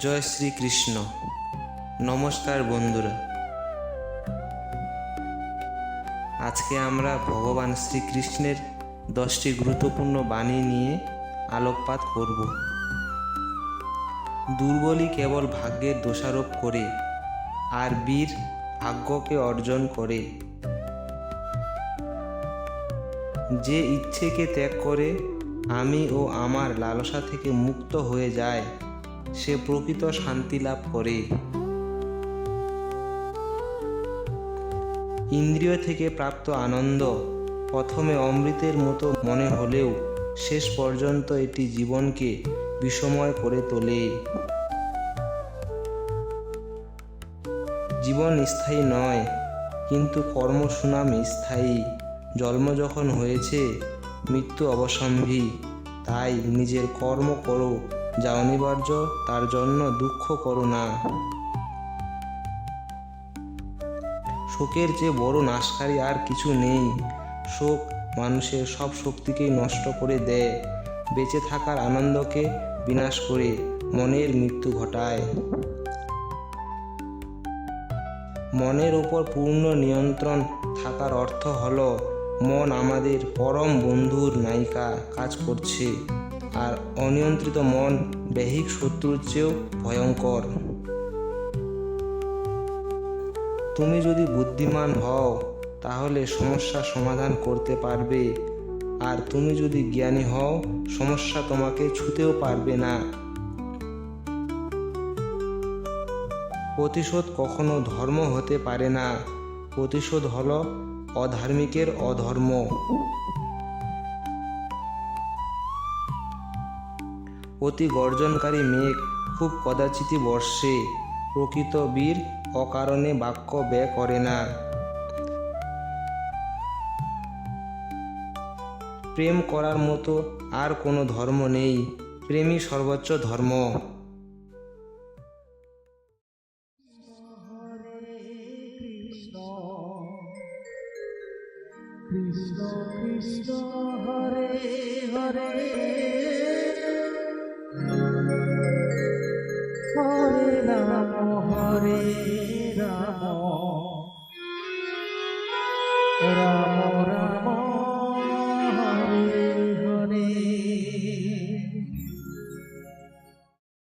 জয় শ্রীকৃষ্ণ। নমস্কার বন্ধুরা, আজকে আমরা ভগবান শ্রীকৃষ্ণের 10টি গুরুত্বপূর্ণ বাণী নিয়ে আলোকপাত করব। দুর্বলই কেবল ভাগ্যের দোষারোপ করে, আর বীর ভাগ্যকে অর্জন করে। যে ইচ্ছেকে ত্যাগ করে আমি ও আমার লালসা থেকে মুক্ত হয়ে যায়, সে প্রকৃত শান্তি লাভ করে। ইন্দ্রিয় থেকে প্রাপ্ত আনন্দ প্রথমে অমৃতের মতো মনে হলেও শেষ পর্যন্ত এটি জীবনকে বিষময় করে তোলে। জীবন স্থায়ী নয়, কিন্তু কর্ম সুনাম স্থায়ী। জন্ম যখন হয়েছে, মৃত্যু অবশ্যম্ভাবী। তাই নিজের কর্ম করো, যা অনিবার্য, তার জন্য দুঃখ করো না। শোকের চেয়ে বড় নাশকারী আর কিছু নেই। শোক মানুষের সব শক্তিকেই নষ্ট করে দেয়, বেঁচে থাকার আনন্দকে বিনাশ করে মনের মৃত্যু ঘটায়। মনের উপর পূর্ণ নিয়ন্ত্রণ থাকার অর্থ হলো মন আমাদের পরম বন্ধুর নায়িকা কাজ করছে, আর অনিয়ন্ত্রিত মন দৈহিক শত্রুর চেয়েও ভয়ঙ্কর। তুমি যদি বুদ্ধিমান হও, তাহলে সমস্যা সমাধান করতে পারবে, আর তুমি যদি জ্ঞানী হও, সমস্যা তোমাকে ছুঁতেও পারবে না। প্রতিশোধ কখনো ধর্ম হতে পারে না। প্রতিশোধ হলো অধার্মিকের অধর্ম। অতি গর্জনকারী মেঘ খুব কদাচিৎই বর্ষে। প্রকৃত বীর অকারণে বাক্য ব্যয় করে না। প্রেম করার মতো আর কোনো ধর্ম নেই। প্রেমই সর্বোচ্চ ধর্ম। কৃষ্ণ কৃষ্ণ হরে হরে হরে রাম রাম